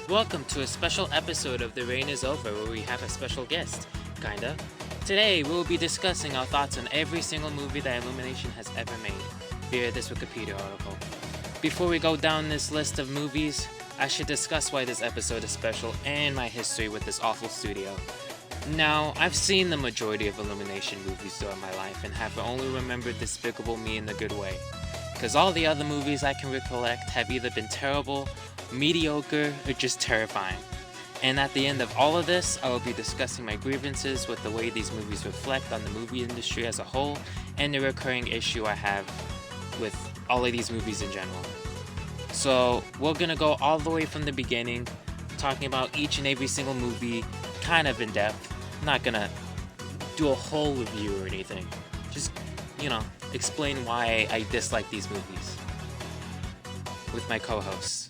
Welcome to a special episode of The Rain is Over where we have a special guest, kinda. Today we will be discussing our thoughts on every single movie that Illumination has ever made, via this Wikipedia article. Before we go down this list of movies, I should discuss why this episode is special and my history with this awful studio. Now, I've seen the majority of Illumination movies throughout my life and have only remembered Despicable Me in the good way, because all the other movies I can recollect have either been terrible, mediocre, or just terrifying. And at the end of all of this, I will be discussing my grievances with the way these movies reflect on the movie industry as a whole and the recurring issue I have with all of these movies in general. So we're gonna go all the way from the beginning, talking about each and every single movie, kind of in depth. I'm not gonna do a whole review or anything. Just, explain why I dislike these movies with my co-hosts.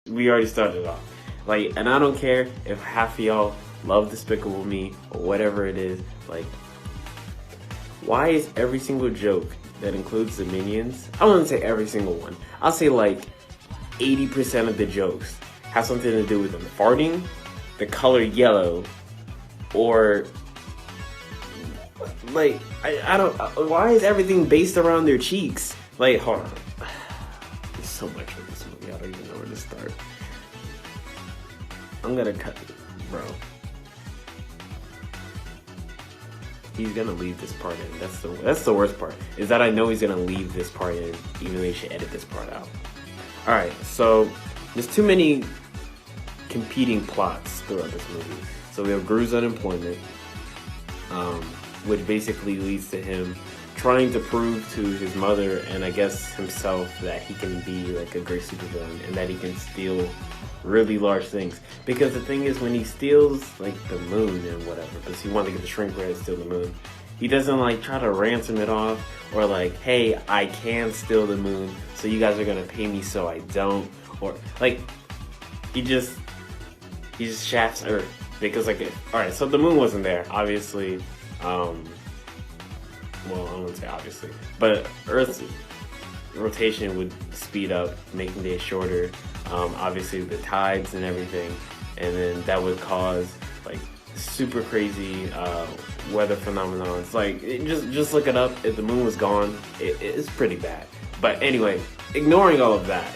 We already started off. And I don't care if half of y'all love Despicable Me or whatever it is. Why is every single joke that includes the Minions, I wouldn't say every single one, I'll say 80% of the jokes have something to do with them farting, the color yellow, or I don't, why is everything based around their cheeks? Hold on. There's so much of this movie, I don't even know where to start. I'm gonna cut, bro. He's gonna leave this part in. That's the worst part. Is that I know he's gonna leave this part in, even though he should edit this part out. Alright, so there's too many competing plots throughout this movie. So we have Gru's unemployment, which basically leads to him trying to prove to his mother and I guess himself that he can be a great supervillain and that he can steal really large things. Because the thing is, when he steals the moon and whatever, because he wanted to get the shrink ray and steal the moon, he doesn't try to ransom it off or hey, I can steal the moon, so you guys are gonna pay me so I don't, or he just shafts Earth because alright, so the moon wasn't there, obviously. Well, I wouldn't say obviously, but Earth's rotation would speed up, making days shorter. Obviously the tides and everything, and then that would cause super crazy weather phenomenon. Just look it up. If the moon was gone, it's pretty bad. But anyway, ignoring all of that,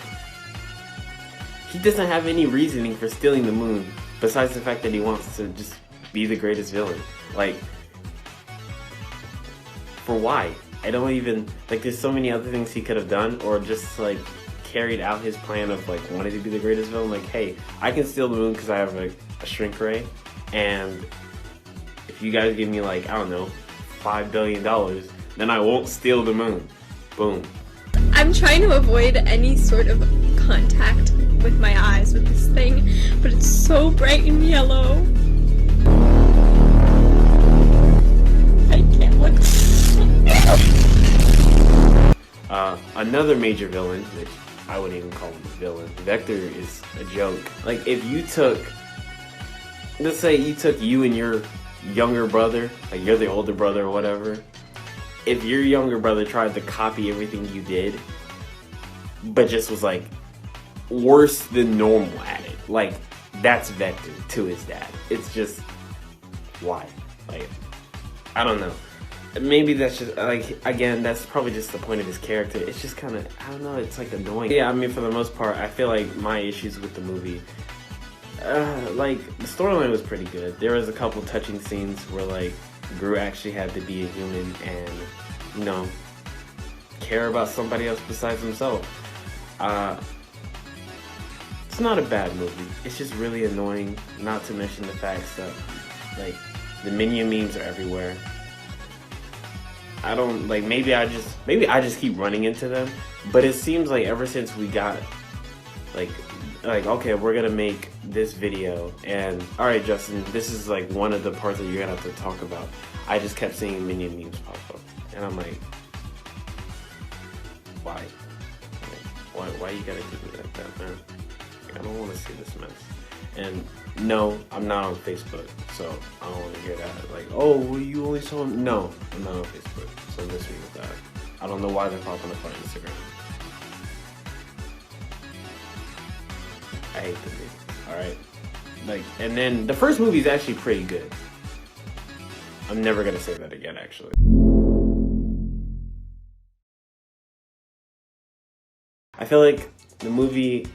he doesn't have any reasoning for stealing the moon besides the fact that he wants to just be the greatest villain. For why? I don't even, there's so many other things he could have done, or just carried out his plan of wanting to be the greatest villain. Hey, I can steal the moon because I have a shrink ray, and if you guys give me I don't know, $5 billion, then I won't steal the moon. Boom. I'm trying to avoid any sort of contact with my eyes with this thing, but it's so bright and yellow. I can't look. Another major villain, which I wouldn't even call him a villain, Vector, is a joke. If you took, let's say you took you and your younger brother, you're the older brother or whatever, if your younger brother tried to copy everything you did, but just was worse than normal at it, that's Vector to his dad. It's just, why? I don't know. Maybe that's just, again, that's probably just the point of his character. It's just kind of, I don't know, it's annoying. Yeah, I mean, for the most part, I feel my issues with the movie, the storyline was pretty good. There was a couple touching scenes where, Gru actually had to be a human and, care about somebody else besides himself. It's not a bad movie. It's just really annoying, not to mention the fact that, the Minion memes are everywhere. I don't, maybe I just keep running into them, but it seems ever since we got, okay, we're gonna make this video, and, alright Justin, this is one of the parts that you're gonna have to talk about. I just kept seeing Minion memes pop up, and I'm why? Why you gotta do me like that, man? I don't wanna see this mess. And no, I'm not on Facebook, so I don't want to hear that. Oh, well, you only saw him. No, I'm not on Facebook, so miss me with that. I don't know why they're popping up on Instagram. I hate the movie. All right, like, and then the first movie is actually pretty good. I'm never gonna say that again, actually. I feel like the movie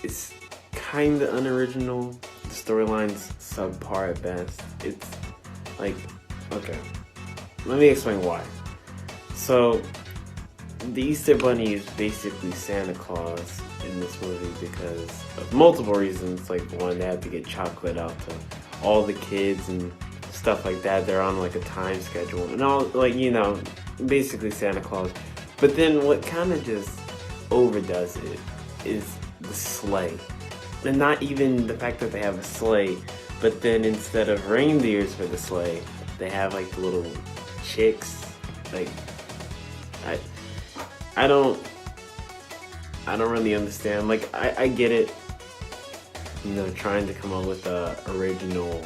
is kind of unoriginal. The storyline's subpar at best. It's like, okay, let me explain why. So, the Easter Bunny is basically Santa Claus in this movie because of multiple reasons. Like, one, they have to get chocolate out to all the kids and stuff like that. They're on like a time schedule and all, like, you know, basically Santa Claus. But then what kind of just overdoes it is the sleigh. And not even the fact that they have a sleigh, but then instead of reindeers for the sleigh, they have like the little chicks. Like, I don't really understand. Like, I get it, you know, trying to come up with a original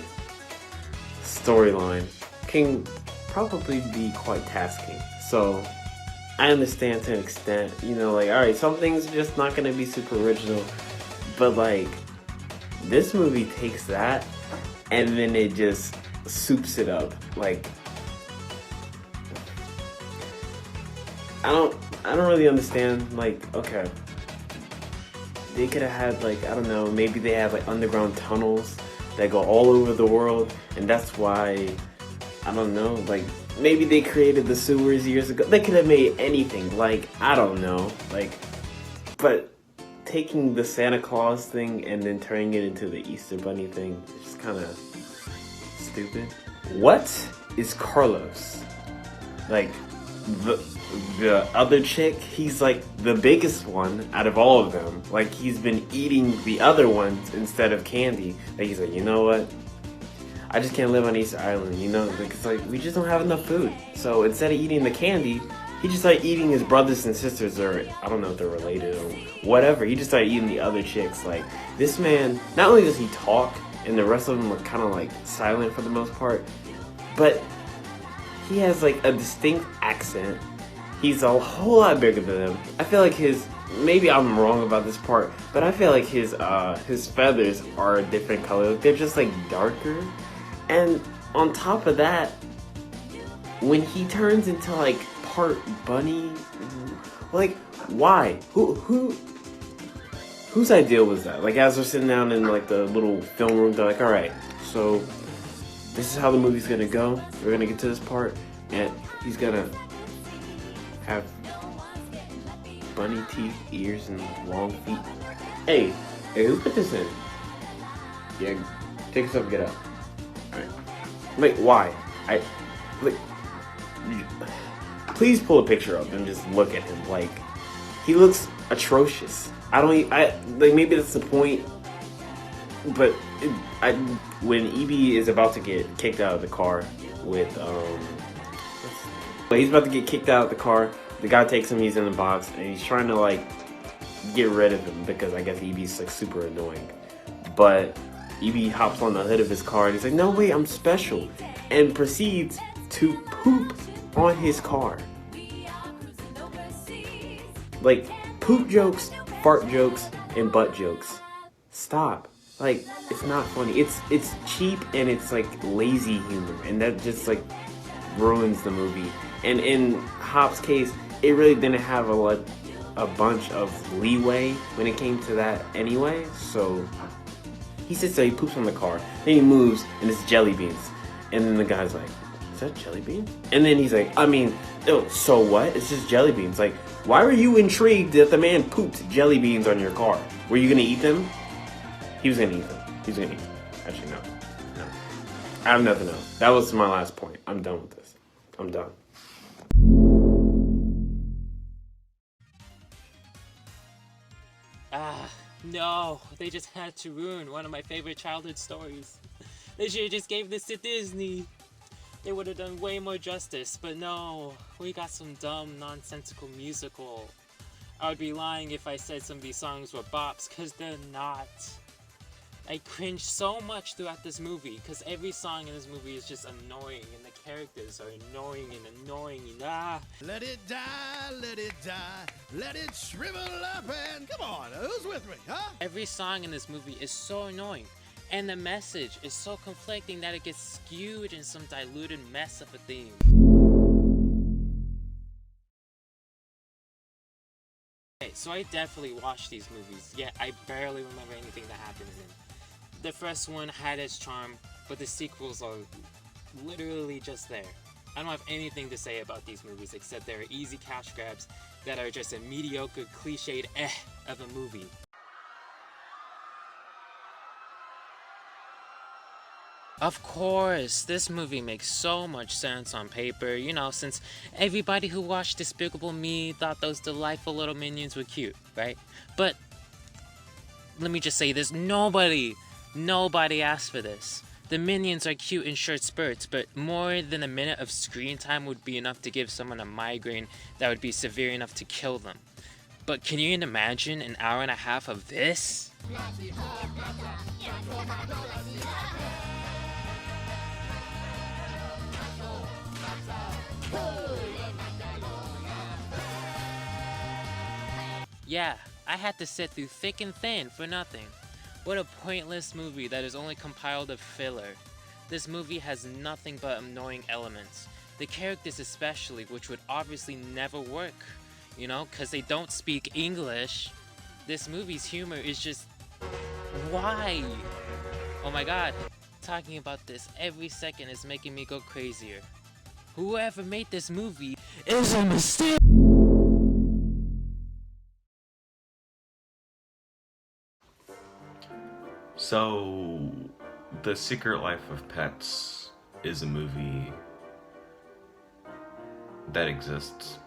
storyline can probably be quite tasking. So I understand to an extent, you know, like, alright, some things are just not gonna be super original, but like, this movie takes that and then it just soups it up. Like, I don't really understand. Like, okay, they could have had, like, I don't know, maybe they have like underground tunnels that go all over the world, and that's why, I don't know, like, maybe they created the sewers years ago. They could have made anything, like, I don't know, like, but taking the Santa Claus thing and then turning it into the Easter Bunny thing is just kind of stupid. What is Carlos? Like, the other chick, he's like the biggest one out of all of them. Like, he's been eating the other ones instead of candy. Like, he's like, you know what? I just can't live on Easter Island, you know? Like, it's like, we just don't have enough food. So instead of eating the candy, he just started eating his brothers and sisters, or I don't know if they're related or whatever. He just started eating the other chicks. Like, this man, not only does he talk, and the rest of them are kind of like silent for the most part, but he has like a distinct accent. He's a whole lot bigger than them. I feel like maybe I'm wrong about this part, but I feel like his feathers are a different color. Like, they're just like darker. And on top of that, when he turns into like part bunny, like, why? Whose idea was that? Like, as we're sitting down in like the little film room, they're like, all right, so this is how the movie's gonna go. We're gonna get to this part, and he's gonna have bunny teeth, ears, and long feet. Hey, who put this in? Yeah, take yourself, get up. Alright. Like, why? Please pull a picture up and just look at him. Like, he looks atrocious. Like, maybe that's the point, but when EB is about to get kicked out of the car with, he's about to get kicked out of the car. The guy takes him, he's in the box, and he's trying to like get rid of him because I guess EB's like super annoying. But EB hops on the hood of his car and he's like, no, wait, I'm special, and proceeds to poop on his car. Like, poop jokes, fart jokes, and butt jokes. Stop. Like, it's not funny. It's cheap and it's like lazy humor, and that just like ruins the movie. And in Hop's case, it really didn't have a bunch of leeway when it came to that anyway. So he sits there, he poops on the car, then he moves, and it's jelly beans. And then the guy's like, is that jelly beans? And then he's like, I mean, oh, so what? It's just jelly beans. Like, why were you intrigued that the man pooped jelly beans on your car? Were you gonna eat them? He was gonna eat them. He was gonna eat them. Actually, no. I have nothing else. That was my last point. I'm done with this. I'm done. No, they just had to ruin one of my favorite childhood stories. They should have just gave this to Disney. They would have done way more justice, but no, we got some dumb, nonsensical musical. I would be lying if I said some of these songs were bops, cause they're not. I cringe so much throughout this movie because every song in this movie is just annoying and the characters are annoying and annoying and Let it die, let it shrivel up and come on, who's with me, huh? Every song in this movie is so annoying and the message is so conflicting that it gets skewed in some diluted mess of a theme. So I definitely watched these movies, yet I barely remember anything that happened in them. The first one had its charm, but the sequels are literally just there. I don't have anything to say about these movies except they're easy cash grabs that are just a mediocre, cliched of a movie. Of course, this movie makes so much sense on paper, you know, since everybody who watched Despicable Me thought those delightful little minions were cute, right? But let me just say this, nobody asked for this. The minions are cute in short spurts, but more than a minute of screen time would be enough to give someone a migraine that would be severe enough to kill them. But can you imagine an hour and a half of this? Yeah, I had to sit through thick and thin for nothing. What a pointless movie that is only compiled of filler. This movie has nothing but annoying elements. The characters especially, which would obviously never work, you know, because they don't speak English. This movie's humor is just... why? Oh my god, talking about this every second is making me go crazier. Whoever made this movie is a mistake! So, The Secret Life of Pets is a movie that exists.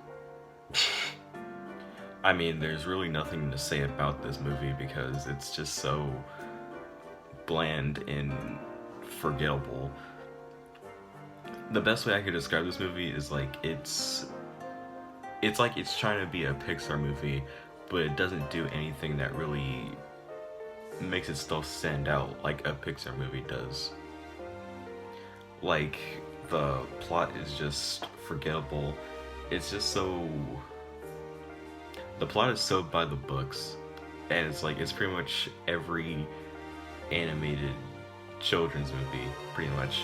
I mean, there's really nothing to say about this movie because it's just so bland and forgettable. The best way I could describe this movie is like it's like it's trying to be a Pixar movie, but it doesn't do anything that really makes it still stand out like a Pixar movie does. Like, the plot is just forgettable. It's just so... the plot is so by the books, and it's like, it's pretty much every animated children's movie, pretty much.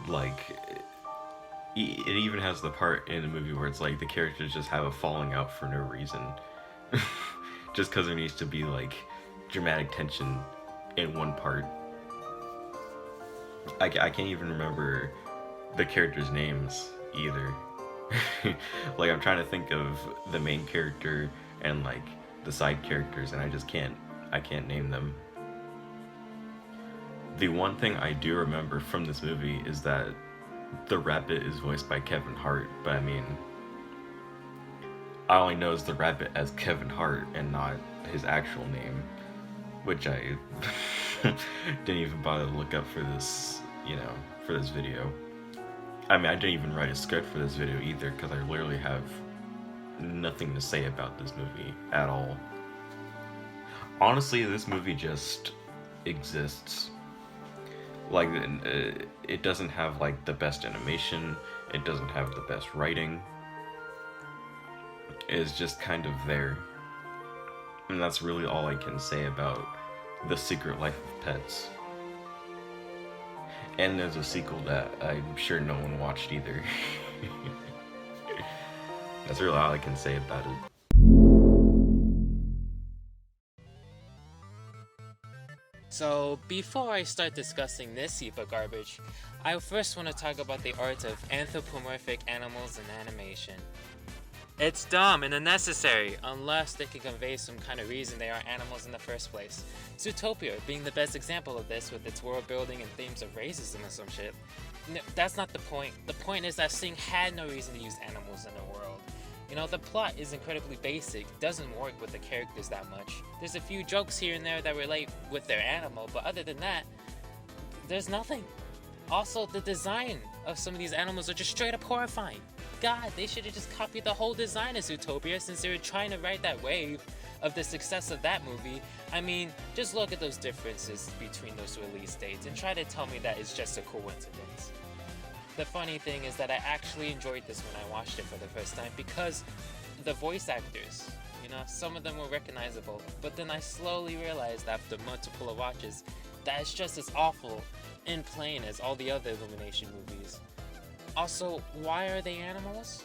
Like, it even has the part in the movie where it's like the characters just have a falling out for no reason. Just because there needs to be like dramatic tension in one part. I can't even remember the characters' names either. Like, I'm trying to think of the main character and like the side characters, and I can't name them. The one thing I do remember from this movie is that the rabbit is voiced by Kevin Hart, but I mean, I only know the rabbit as Kevin Hart and not his actual name, which I didn't even bother to look up for this, you know, for this video. I mean, I didn't even write a script for this video either, because I literally have nothing to say about this movie at all. Honestly, this movie just exists. Like, it doesn't have like the best animation, it doesn't have the best writing. It's just kind of there. And that's really all I can say about The Secret Life of Pets. And there's a sequel that I'm sure no one watched either. That's really all I can say about it. So, before I start discussing this heap of garbage, I first want to talk about the art of anthropomorphic animals in animation. It's dumb and unnecessary, unless they can convey some kind of reason they are animals in the first place. Zootopia being the best example of this with its world building and themes of racism and some shit. No, that's not the point. The point is that Sing had no reason to use animals in the world. You know, the plot is incredibly basic, doesn't work with the characters that much. There's a few jokes here and there that relate with their animal, but other than that, there's nothing. Also, the design of some of these animals are just straight up horrifying. God, they should have just copied the whole design of Zootopia since they were trying to ride that wave of the success of that movie, I mean, just look at those differences between those release dates and try to tell me that it's just a coincidence. The funny thing is that I actually enjoyed this when I watched it for the first time because the voice actors, you know, some of them were recognizable, but then I slowly realized after multiple watches that it's just as awful and plain as all the other Illumination movies. Also, why are they animals?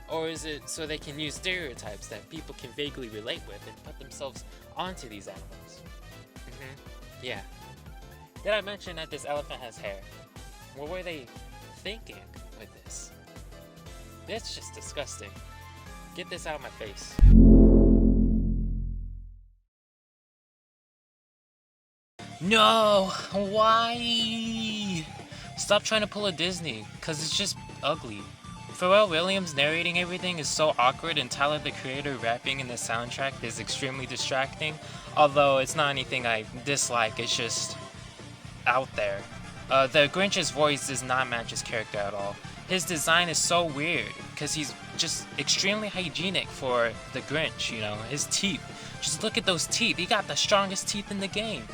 Or is it so they can use stereotypes that people can vaguely relate with and put themselves onto these animals? Yeah. Did I mention that this elephant has hair? What were they thinking with this? That's just disgusting. Get this out of my face. No! Why? Stop trying to pull a Disney, cause it's just ugly. Pharrell Williams narrating everything is so awkward, and Tyler the Creator rapping in the soundtrack is extremely distracting. Although it's not anything I dislike, it's just out there. The Grinch's voice does not match his character at all. His design is so weird, because he's just extremely hygienic for the Grinch, you know, his teeth. Just look at those teeth, he got the strongest teeth in the game.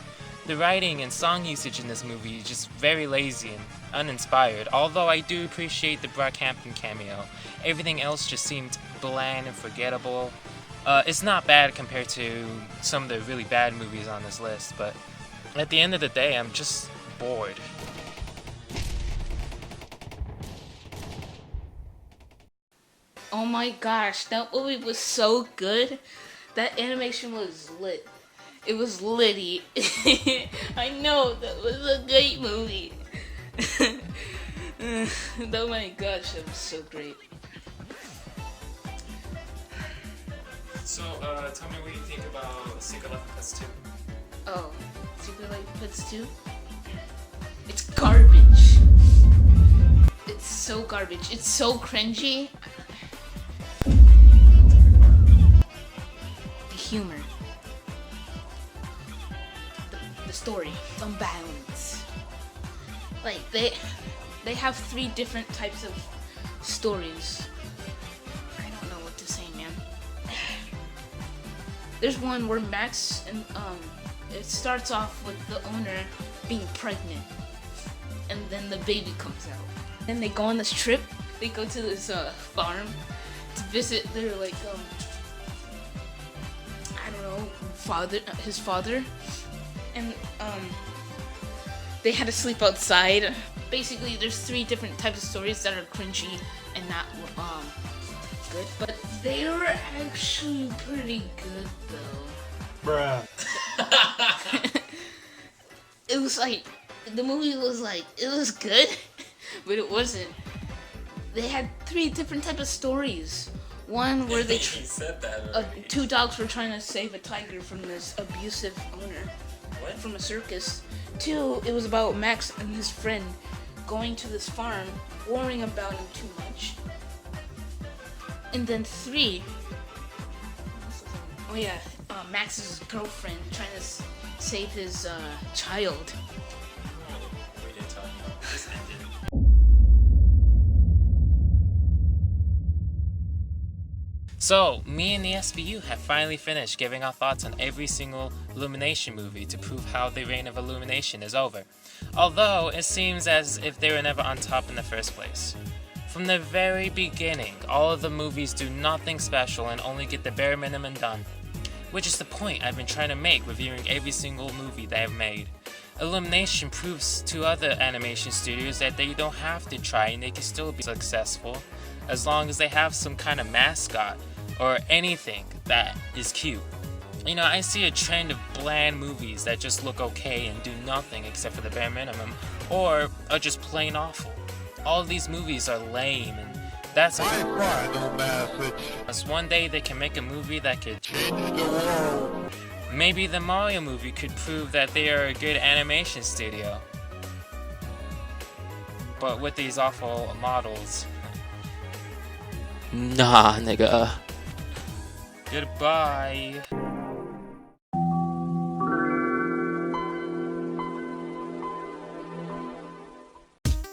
The writing and song usage in this movie is just very lazy and uninspired, although I do appreciate the Brockhampton cameo. Everything else just seemed bland and forgettable. It's not bad compared to some of the really bad movies on this list, but at the end of the day, I'm just bored. Oh my gosh, that movie was so good. That animation was lit. It was litty. I know, that was a great movie. Oh my gosh, that was so great. So, tell me what you think about Secret Life of Pets 2. Oh, Secret Life of Pets 2? It's garbage. It's so garbage. It's so cringy. The humor. The story. The balance. Like, they have 3 different types of stories. I don't know what to say, man. There's one where Max and it starts off with the owner being pregnant, and then the baby comes out. Then they go on this trip. They go to this farm to visit their I don't know, his father, and they had to sleep outside. Basically, there's 3 different types of stories that are cringy and not good, but they were actually pretty good though. Bruh. It was like, the movie was like, it was good, but it wasn't. They had 3 different types of stories. One where they You said that 2 dogs were trying to save a tiger from this abusive owner. What? From a circus. 2, it was about Max and his friend going to this farm, worrying about him too much. And then 3, oh yeah, Max's girlfriend trying to save his child. We didn't talk about this ended. So, me and the SVU have finally finished giving our thoughts on every single Illumination movie to prove how the reign of Illumination is over. Although, it seems as if they were never on top in the first place. From the very beginning, all of the movies do nothing special and only get the bare minimum done. Which is the point I've been trying to make reviewing every single movie they have made. Illumination proves to other animation studios that they don't have to try and they can still be successful as long as they have some kind of mascot or anything that is cute. You know, I see a trend of bland movies that just look okay and do nothing except for the bare minimum, or are just plain awful. All of these movies are lame, and that's My final message. one day they can make a movie that could Change the world. maybe the Mario movie could prove that they are a good animation studio. But with these awful models. Nah, nigga. Goodbye.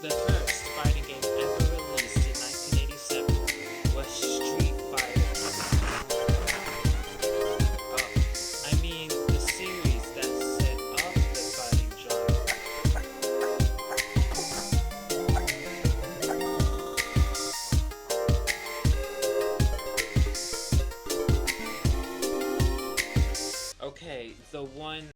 The first fighting game ever released in 1987 was Street Fighter. Okay, the one